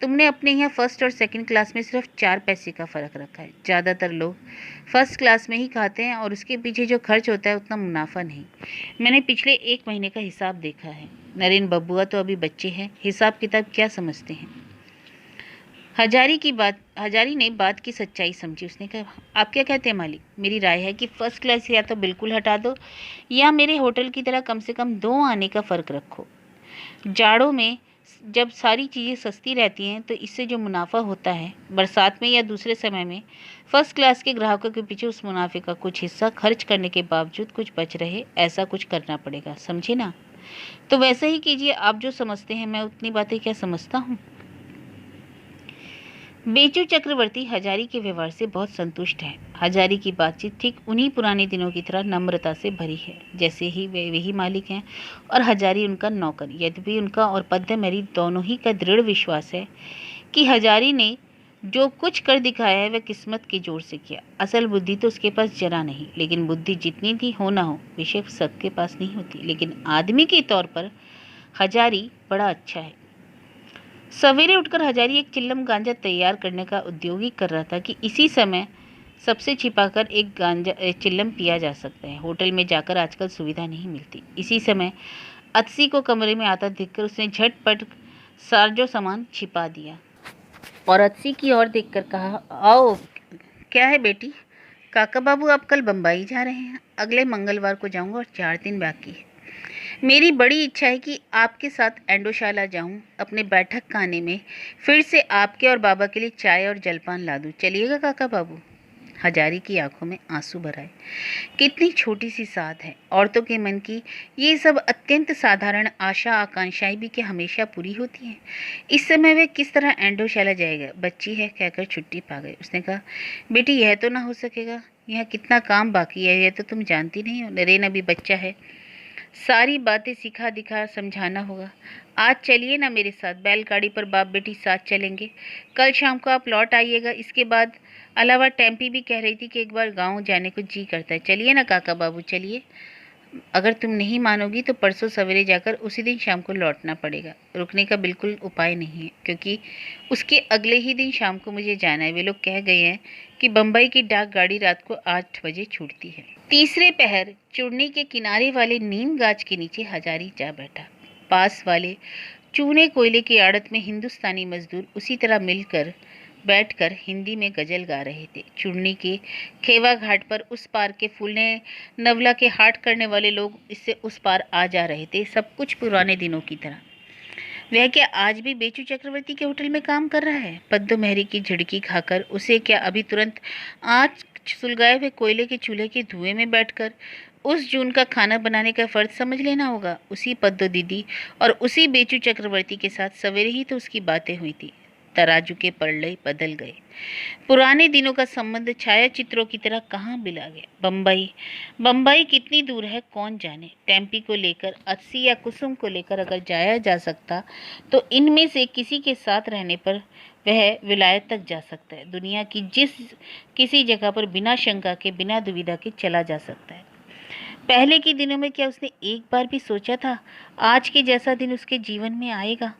तुमने अपने यहाँ फर्स्ट और सेकंड क्लास में सिर्फ 4 पैसे का फ़र्क रखा है। ज़्यादातर लोग फर्स्ट क्लास में ही खाते हैं और उसके पीछे जो खर्च होता है उतना मुनाफा नहीं। मैंने पिछले 1 महीने का हिसाब देखा है। नरेन बबुआ तो अभी बच्चे हैं, हिसाब किताब क्या समझते हैं? हजारी ने बात की सच्चाई समझी। उसने कहा, आप क्या कहते हैं मालिक? मेरी राय है कि फर्स्ट क्लास या तो बिल्कुल हटा दो या मेरे होटल की तरह कम से कम 2 आने का फ़र्क रखो। जाड़ों में जब सारी चीज़ें सस्ती रहती हैं तो इससे जो मुनाफा होता है, बरसात में या दूसरे समय में फर्स्ट क्लास के ग्राहकों के पीछे उस मुनाफे का कुछ हिस्सा खर्च करने के बावजूद कुछ बच रहे, ऐसा कुछ करना पड़ेगा। समझे ना? तो वैसा ही कीजिए। आप जो समझते हैं, मैं उतनी बातें क्या समझता हूँ। बेचू चक्रवर्ती हजारी के व्यवहार से बहुत संतुष्ट है। हजारी की बातचीत ठीक उन्हीं पुराने दिनों की तरह नम्रता से भरी है, जैसे ही वे वही मालिक हैं और हजारी उनका नौकर। यद्यपि उनका और पद्दो मैरी दोनों ही का दृढ़ विश्वास है कि हजारी ने जो कुछ कर दिखाया है वह किस्मत के जोर से किया। असल बुद्धि तो उसके पास जरा नहीं, लेकिन बुद्धि जितनी भी हो ना हो, बेशक सबके पास नहीं होती, लेकिन आदमी के तौर पर हजारी बड़ा अच्छा है। सवेरे उठकर हजारी एक चिल्लम गांजा तैयार करने का उद्योग ही कर रहा था कि इसी समय सबसे छिपाकर एक चिल्लम पिया जा सकता है। होटल में जाकर आजकल सुविधा नहीं मिलती। इसी समय अतसी को कमरे में आता देखकर उसने झटपट साजो सामान छिपा दिया और अतसी की ओर देखकर कहा, आओ। क्या है बेटी? काका बाबू आप कल बम्बई जा रहे हैं? अगले मंगलवार को जाऊंगा और 4 दिन बाकी है। मेरी बड़ी इच्छा है कि आपके साथ एंडोशाला जाऊं। अपने बैठक खाने में फिर से आपके और बाबा के लिए चाय और जलपान ला दूं। चलिएगा काका बाबू? हजारी की आंखों में आंसू भर आए। कितनी छोटी सी साध है। औरतों के मन की ये सब अत्यंत साधारण आशा आकांक्षाएं भी क्या हमेशा पूरी होती हैं? इस समय वह किस तरह एंडोशाला जाएगा? बच्ची है कहकर छुट्टी पा गए। उसने कहा, बेटी यह तो ना हो सकेगा, यहाँ कितना काम बाकी है यह तो तुम जानती नहीं हो। नरेन अभी बच्चा है, सारी बातें सिखा दिखा समझाना होगा। आज चलिए ना मेरे साथ, बैलगाड़ी पर बाप बेटी साथ चलेंगे। कल शाम को आप लौट आइएगा। इसके बाद अलावा टेम्पी भी कह रही थी कि एक बार गांव जाने को जी करता है। चलिए ना काका बाबू चलिए। अगर तुम नहीं मानोगी तो परसों सवेरे जाकर उसी दिन शाम को लौटना पड़ेगा। रुकने का बिल्कुल उपाय नहीं है, क्योंकि उसके अगले ही दिन शाम को मुझे जाना है। वे लोग कह गए हैं कि बम्बई की डाक गाड़ी रात को 8 बजे छूटती है। तीसरे पहर चुड़नी के किनारे वाले नीम गाछ के नीचे हजारी जा बैठा। पास वाले चूने कोयले की आड़त में हिंदुस्तानी मजदूर उसी तरह मिलकर बैठकर हिंदी में गजल गा रहे थे। चुड़नी के खेवा घाट पर उस पार के फूलने नवला के हाट करने वाले लोग इससे उस पार आ जा रहे थे, सब कुछ पुराने दिनों की तरह। वह क्या आज भी बेचू चक्रवर्ती के होटल में काम कर रहा है? पद्दो मेहरी की झिड़की खाकर उसे क्या अभी तुरंत आँच सुलगाए हुए कोयले के चूल्हे के धुएं में बैठकर उस जून का खाना बनाने का फर्ज समझ लेना होगा? उसी पद्दो दीदी और उसी बेचू चक्रवर्ती के साथ सवेरे ही तो उसकी बातें हुई थी। तराजू के पलड़े बदल गए। पुराने दिनों का संबंध छाया चित्रों की तरह कहाँ मिला गया? बम्बई कितनी दूर है कौन जाने। टेम्पी को लेकर, अस्सी या कुसुम को लेकर अगर जाया जा सकता तो इनमें से किसी के साथ रहने पर वह विलायत तक जा सकता है। दुनिया की जिस किसी जगह पर बिना शंका के, बिना दुविधा के चला जा सकता है। पहले के दिनों में क्या उसने एक बार भी सोचा था आज के जैसा दिन उसके जीवन में आएगा?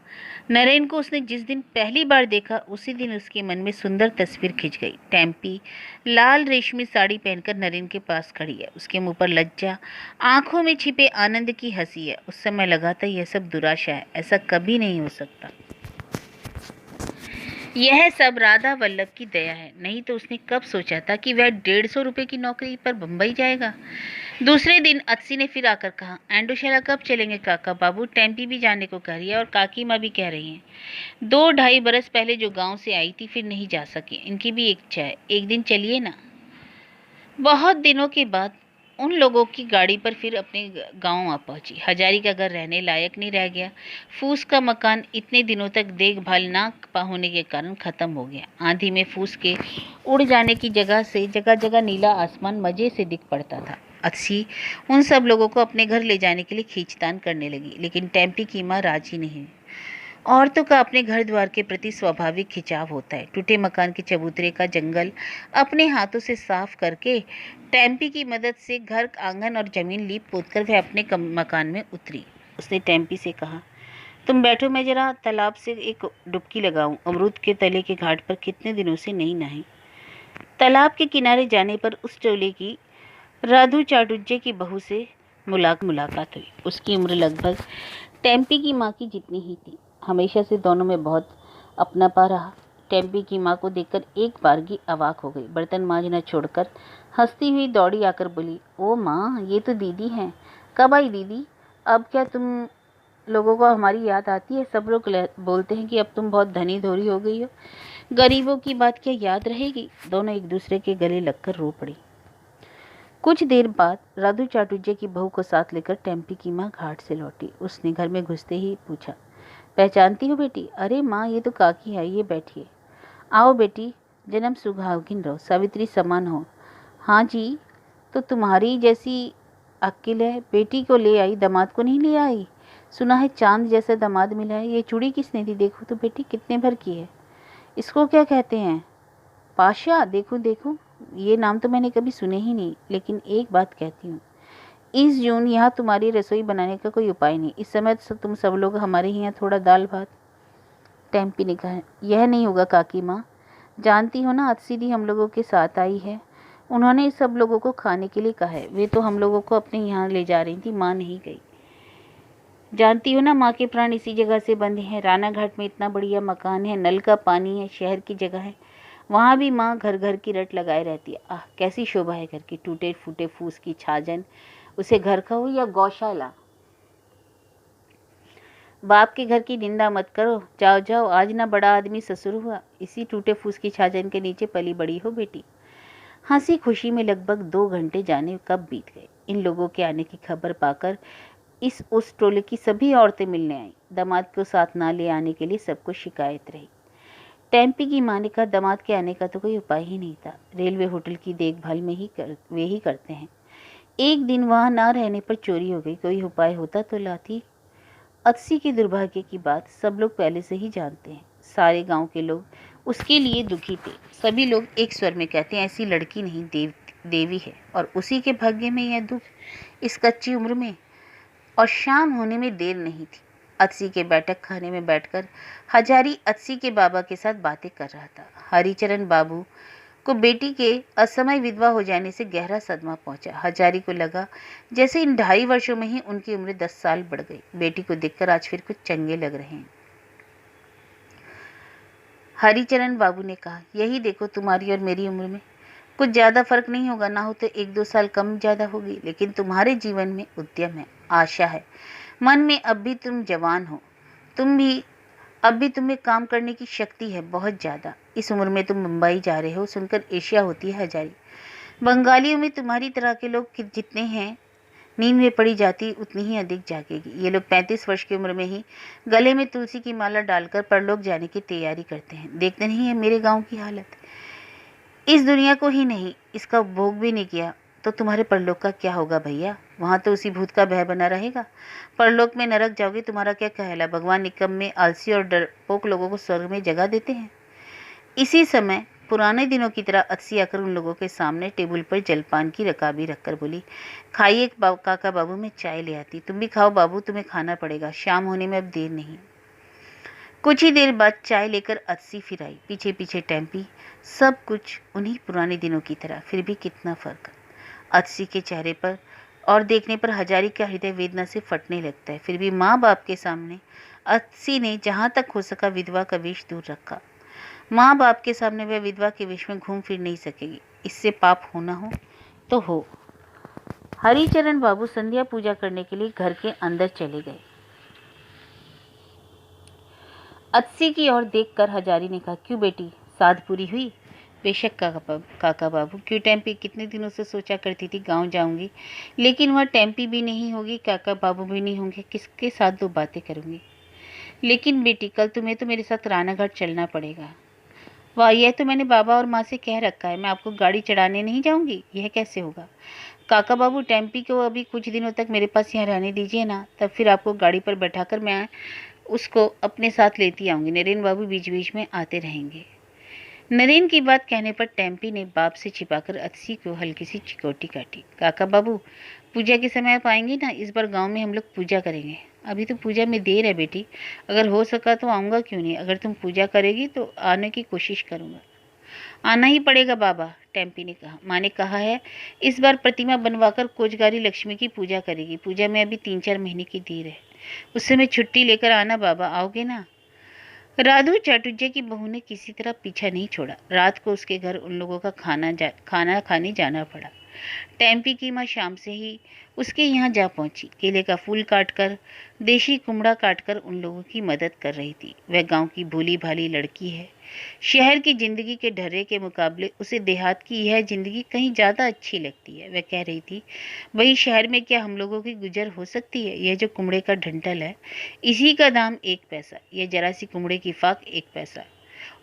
नरेन को उसने जिस दिन पहली बार देखा उसी दिन उसके मन में सुंदर तस्वीर खिंच गई। टेम्पी लाल रेशमी साड़ी पहनकर नरेन के पास खड़ी है। उसके मुंह पर लज्जा, आंखों में छिपे आनंद की हंसी है। उस समय लगा था यह सब दुराशा है, ऐसा कभी नहीं हो सकता। यह सब राधा वल्लभ की दया है, नहीं तो उसने कब सोचा था कि वह 150 रुपए की नौकरी पर बम्बई जाएगा। दूसरे दिन अत्सी ने फिर आकर कहा, एंडोशाला कब चलेंगे काका बाबू? टेम्पी भी जाने को कह रही है और काकी माँ भी कह रही हैं। 2-2.5 बरस पहले जो गांव से आई थी फिर नहीं जा सकी। इनकी भी एक इच्छा है, एक दिन चलिए ना। बहुत दिनों के बाद उन लोगों की गाड़ी पर फिर अपने गांव आ पहुंची। हजारी का घर रहने लायक नहीं रह गया। फूस का मकान इतने दिनों तक देखभाल ना होने के कारण खत्म हो गया। आंधी में फूस के उड़ जाने की जगह से जगह जगह नीला आसमान मजे से दिख पड़ता था। अच्छी उन सब लोगों को अपने घर ले जाने के लिए खींचतान करने लगी, लेकिन टेम्पी की माँ राजी नहीं। औरतों का अपने घर द्वार के प्रति स्वाभाविक खिंचाव होता है। टूटे मकान के चबूतरे का जंगल अपने हाथों से साफ करके टेम्पी की मदद से घर, आंगन और जमीन लीप पोत कर वह अपने मकान में उतरी। उसने टेम्पी से कहा, तुम बैठो, मैं जरा तालाब से एक डुबकी लगाऊं। अमरूद के तले के घाट पर कितने दिनों से नहीं नहाई। तालाब के किनारे जाने पर उस टोले की राधू चाटुज्जे की बहू से मुलाकात हुई। उसकी उम्र लगभग टेम्पी की माँ की जितनी ही थी। हमेशा से दोनों में बहुत अपनापा रहा। टेम्पी की माँ को देखकर एक बारगी अवाक हो गई। बर्तन मांजना छोड़कर हंसती हुई दौड़ी आकर बोली, ओ माँ, ये तो दीदी हैं। कब आई दीदी? अब क्या तुम लोगों को हमारी याद आती है? सब लोग बोलते हैं कि अब तुम बहुत धनी धोरी हो गई हो, गरीबों की बात क्या याद रहेगी? दोनों एक दूसरे के गले लगकर रो पड़ी। कुछ देर बाद राधू चाटुज्जे की बहू को साथ लेकर टेम्पी की माँ घाट से लौटी। उसने घर में घुसते ही पूछा, पहचानती हो बेटी? अरे माँ, ये तो काकी है, ये बैठिए। आओ बेटी, जन्म सुहागिन रहो, सावित्री समान हो। हाँ जी, तो तुम्हारी जैसी अक्ल है, बेटी को ले आई, दामाद को नहीं ले आई? सुना है चांद जैसा दामाद मिला है। ये चूड़ी किसने दी? देखो तो बेटी कितने भर की है। इसको क्या कहते हैं? पाशा। देखो देखो, ये नाम तो मैंने कभी सुने ही नहीं। लेकिन एक बात कहती हूँ, इस जून यहाँ तुम्हारी रसोई बनाने का कोई उपाय नहीं। इस समय तुम सब लोग हमारे यहाँ थोड़ा दाल भात। टेम्पी ने कहा, यह नहीं होगा काकी माँ। जानती हो ना, अत्सी हम लोगों के साथ आई है। उन्होंने सब लोगों को खाने के लिए कहा है। वे तो हम लोगों को अपने यहाँ ले जा रही थी, माँ नहीं गई। जानती हो ना, माँ के प्राण इसी जगह से बंधे हैं। राना घाट में इतना बढ़िया मकान है, नल का पानी है, शहर की जगह है। वहाँ भी माँ घर घर की रट लगाए रहती है। आह, कैसी शोभा है घर की। टूटे फूटे फूस की छाजन, उसे घर का हो या गौशाला। बाप के घर की निंदा मत करो। जाओ जाओ, आज ना बड़ा आदमी ससुर हुआ, इसी टूटे फूस की छाजन के नीचे पली बड़ी हो बेटी। हंसी खुशी में लगभग 2 घंटे जाने कब बीत गए। इन लोगों के आने की खबर पाकर इस उस टोले की सभी औरतें मिलने आईं। दामाद को साथ ना ले आने के लिए सबको शिकायत रही। टेम्पी की मां ने कहा, दामाद के आने का तो कोई उपाय ही नहीं था। रेलवे होटल की देखभाल में वे ही करते हैं। एक दिन वहां ना रहने पर चोरी हो गई, कोई उपाय होता तो लाती। अत्सी के दुर्भाग्य की बात सब लोग पहले से ही जानते हैं। सारे गांव के लोग उसके लिए दुखी थे। सभी लोग एक स्वर में कहते हैं, ऐसी लड़की नहीं, देवी है, और उसी के भाग्य में यह दुख, इस कच्ची उम्र में। और शाम होने में देर नहीं थी। अत्सी के बैठक खाने में बैठकर हजारी अत्सी के बाबा के साथ बातें कर रहा था। हरिचरण बाबू को बेटी के असमय विधवा हो जाने से गहरा सदमा पहुंचा। हजारी को लगा जैसे इन 2.5 वर्षों में ही उनकी उम्र 10 साल बढ़ गई। बेटी को देखकर आज फिर कुछ चंगे लग रहे हैं। हरिचरण बाबू ने कहा, यही देखो, तुम्हारी और मेरी उम्र में कुछ ज्यादा फर्क नहीं होगा, ना हो तो 1-2 साल कम ज्यादा होगी, लेकिन तुम्हारे जीवन में उद्यम है, आशा है, मन में अब भी तुम जवान हो, अब भी तुम्हें काम करने की शक्ति है, बहुत ज्यादा। इस उम्र में तुम मुंबई जा रहे हो, सुनकर एशिया होती है हजारी। बंगालियों में तुम्हारी तरह के लोग जितने हैं, नींद में पड़ी जाती उतनी ही अधिक जागेगी। ये लोग 35 वर्ष की उम्र में ही गले में तुलसी की माला डालकर परलोक जाने की तैयारी करते हैं। देखते नहीं है मेरे गांव की हालत। इस दुनिया को ही नहीं, इसका उपभोग भी नहीं किया तो तुम्हारे परलोक का क्या होगा भैया? वहां तो उसी भूत का भय बना रहेगा। परलोक में नरक जाओगे, तुम्हारा क्या कहला? भगवान निकम्मे, आलसी और डरपोक लोगों को स्वर्ग में जगह देते हैं। इसी समय पुराने दिनों की तरह अत्सी आकर उन लोगों के सामने टेबल पर जलपान की रकाबी रखकर बोली, खाइए काका बाबू, मैं चाय ले आती। तुम भी खाओ बाबू, तुम्हें खाना पड़ेगा, शाम होने में अब देर नहीं। कुछ ही देर बाद चाय लेकर अत्सी फिर आई, पीछे पीछे टेम्पी। सब कुछ उन्हीं पुराने दिनों की तरह, फिर भी कितना फर्क। अत्सी के चेहरे पर और देखने पर हजारी का हृदय वेदना से फटने लगता है। फिर भी माँ बाप के सामने अत्सी ने जहाँ तक हो सका विधवा का वेश दूर रखा। माँ बाप के सामने वह विधवा के वेश में घूम फिर नहीं सकेगी। इससे पाप होना हो तो हो। हरिचरण बाबू संध्या पूजा करने के लिए घर के अंदर चले गए। अत्सी की ओर देखकर हजारी ने कहा, क्यों बेटी, साध पूरी हुई? बेशक काका बाबू। क्यों टेम्पी, कितने दिनों से सोचा करती थी गांव जाऊंगी, लेकिन वह टेम्पी भी नहीं होगी, काका बाबू भी नहीं होंगे, किसके साथ 2 बातें करूंगी? लेकिन बेटी, कल तुम्हें तो मेरे साथ रानाघाट चलना पड़ेगा। वाह, यह तो मैंने बाबा और माँ से कह रखा है, मैं आपको गाड़ी चढ़ाने नहीं जाऊंगी। यह कैसे होगा? काका बाबू, टेम्पी को अभी कुछ दिनों तक मेरे पास यहाँ रहने दीजिए ना, तब फिर आपको गाड़ी पर बैठाकर मैं उसको अपने साथ लेती आऊंगी। नरेन बाबू बीच बीच में आते रहेंगे। नरेन की बात कहने पर टेम्पी ने बाप से छिपाकर अत्सी को हल्की सी चिकोटी काटी। काका बाबू, पूजा के समय आप आएंगे ना? इस बार गांव में हम लोग पूजा करेंगे। अभी तो पूजा में देर है बेटी, अगर हो सका तो आऊँगा, क्यों नहीं। अगर तुम पूजा करेगी तो आने की कोशिश करूँगा। आना ही पड़ेगा बाबा, टेम्पी ने कहा। माँ ने कहा है इस बार प्रतिमा बनवाकर कोजगारी लक्ष्मी की पूजा करेगी। पूजा में अभी 3-4 महीने की देर है, उस समय छुट्टी लेकर आना बाबा, आओगे ना? राधु चाटुज्य की बहू ने किसी तरह पीछा नहीं छोड़ा। रात को उसके घर उन लोगों का खाना खाने जाना पड़ा। टेम्पी की माँ शाम से ही उसके यहाँ जा पहुंची। केले का फूल काटकर, देशी कुमड़ा काटकर उन लोगों की मदद कर रही थी। वह गांव की भोली भाली लड़की है। शहर की जिंदगी के ढर्रे के मुकाबले उसे देहात की यह जिंदगी कहीं ज्यादा अच्छी लगती है। वह कह रही थी, वही शहर में क्या हम लोगों की गुजर हो सकती है? यह जो कुमड़े का डंठल है, इसी का दाम 1 पैसा। यह जरा सी कुमड़े की फाक 1 पैसा,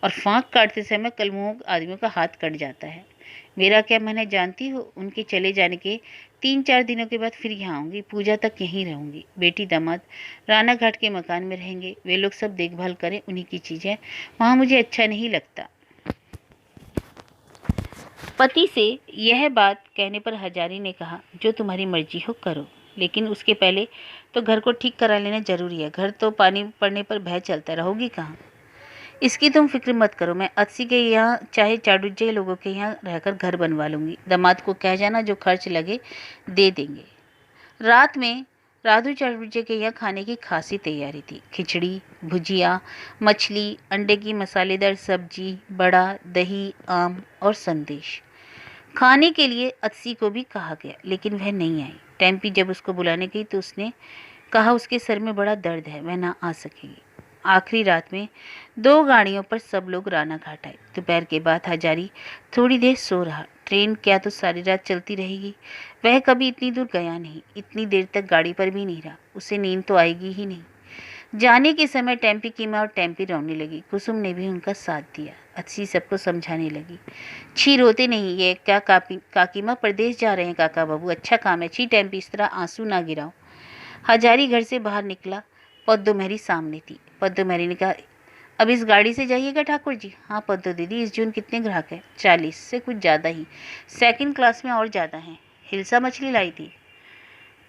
और फाक काटते समय कलमुओं आदमियों का हाथ कट जाता है। मेरा क्या मन है जानती हो? उनके चले जाने के 3-4 दिनों के बाद फिर यहाँ आऊंगी, पूजा तक यहीं रहूंगी। बेटी दामाद राना घाट के मकान में रहेंगे, वे लोग सब देखभाल करें उन्हीं की चीजें, वहां मुझे अच्छा नहीं लगता। पति से यह बात कहने पर हजारी ने कहा, जो तुम्हारी मर्जी हो करो, लेकिन उसके पहले तो घर को ठीक करा लेना जरूरी है। घर तो पानी पड़ने पर भय चलता, रहोगी कहाँ? इसकी तुम फिक्र मत करो, मैं अत्सी के यहाँ चाहे चाडुज्जे लोगों के यहाँ रहकर घर बनवा लूंगी। दामाद को कह जाना जो खर्च लगे दे देंगे। रात में राधु चाडुज्जे के यहाँ खाने की खासी तैयारी थी। खिचड़ी, भुजिया, मछली, अंडे की मसालेदार सब्जी, बड़ा, दही, आम और संदेश। खाने के लिए अत्सी को भी कहा गया, लेकिन वह नहीं आई। टेम्पी जब उसको बुलाने गई तो उसने कहा उसके सर में बड़ा दर्द है, वह ना आ सकेगी। आखिरी रात में 2 गाड़ियों पर सब लोग राना घाट आए। दोपहर के बाद हजारी थोड़ी देर सो रहा। ट्रेन क्या तो सारी रात चलती रहेगी। वह कभी इतनी दूर गया नहीं, इतनी देर तक गाड़ी पर भी नहीं रहा। उसे नींद तो आएगी ही नहीं। जाने के समय टेम्पी की माँ और टेम्पी रोने लगी। कुसुम ने भी उनका साथ दिया। अच्छी सबको समझाने लगी, छी रोते नहीं, ये क्या काकी माँ परदेश जा रहे हैं काका बाबू, अच्छा काम है, छी टेम्पी इस तरह आंसू ना गिराओ। हजारी घर से बाहर निकला। पद्दोमहरी सामने थी। पद्दोमहरी ने कहा, अब इस गाड़ी से जाइएगा ठाकुर जी? हाँ पद्दो दीदी, इस जून कितने ग्राहक हैं? 40 से कुछ ज़्यादा ही, सेकंड क्लास में और ज़्यादा हैं। हिलसा मछली लाई थी।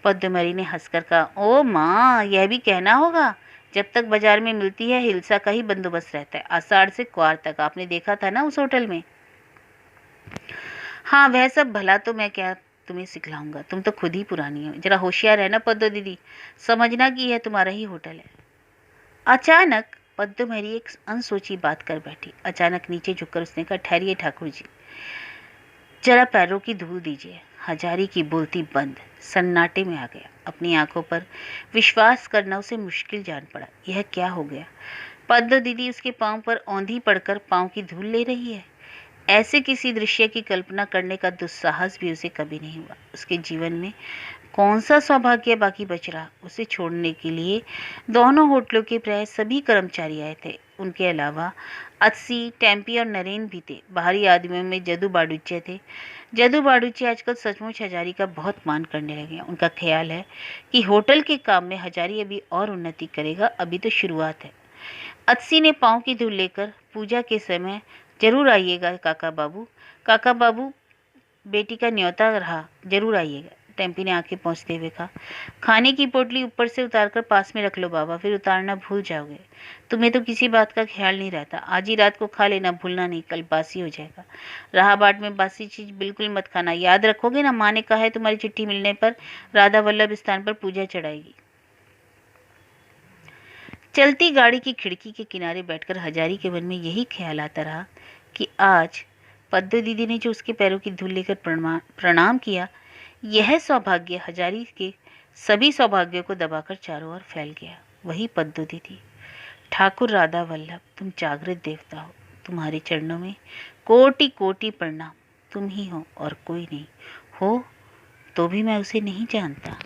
पद्दोमहरी ने हंसकर कहा, ओ माँ, यह भी कहना होगा, जब तक बाजार में मिलती है हिलसा का ही बंदोबस्त रहता है, आषाढ़ से क्वार तक। आपने देखा था ना उस होटल में। हाँ वह सब भला तो मैं क्या तुम्हें सिखलाऊंगा, तुम तो खुद ही पुरानी हो। जरा होशियार रहना पद्दो दीदी, समझना कि यह तुम्हारा ही होटल है। अचानक पद्दोमहरी एक अनसोची बात कर बैठी। अचानक नीचे झुककर उसने कहा, ठहरिए ठाकुर जी, जरा पैरों की धूल दीजिए। हजारी की बोलती बंद, सन्नाटे में आ गया। अपनी आंखों पर विश्वास करना उसे मुश्किल जान पड़ा। यह क्या हो गया? पद्दो दीदी उसके पांव पर औंधी पड़कर पांव की धूल ले रही है। ऐसे किसी दृश्य की कल्पना करने का दुस्साहस भी उसे कभी नहीं हुआ। उसके जीवन में कौन सा सौभाग्य बाकी बच रहा? उसे छोड़ने के लिए दोनों होटलों के प्राय सभी कर्मचारी आए थे। उनके अलावा अस्सी, टेम्पी और नरेन भी थे। बाहरी आदमियों में जदू बाडूचे थे। जदू बाडूचे आजकल सचमुच हजारी का बहुत मान करने लगे हैं। उनका ख्याल है कि होटल के काम में हजारी अभी और उन्नति करेगा, अभी तो शुरुआत है। अस्सी ने पाँव की धूल लेकर, पूजा के समय जरूर आइएगा काका बाबू। काका बाबू, बेटी का न्योता रहा, जरूर आइएगा। टेम्पी ने आंखें पोंछते हुए कहा, खाने की पोटली ऊपर से उतारकर पास में रख लो बाबा, फिर उतारना भूल जाओगे। तुम्हें तो किसी बात का ख्याल नहीं रहता। आज ही रात को खा लेना, भूलना नहीं, कल बासी हो जाएगा। राह बाट में बासी चीज बिल्कुल मत खाना, याद रखोगे ना? माँ ने कहा है तुम्हारी चिट्ठी मिलने पर राधा वल्लभ स्थान पर पूजा चढ़ाएगी। चलती गाड़ी की खिड़की के किनारे बैठकर हजारी के मन में यही ख्याल आता रहा कि आज पद्दो दीदी ने जो उसके पैरों की धूल लेकर प्रणाम किया, यह सौभाग्य हजारी के सभी सौभाग्यों को दबाकर चारों ओर फैल गया। वही पद्दो दीदी, ठाकुर राधा वल्लभ, तुम जागृत देवता हो। तुम्हारे चरणों में कोटि कोटि प्रणाम। तुम ही हो और कोई नहीं। हो तो भी मैं उसे नहीं जानता।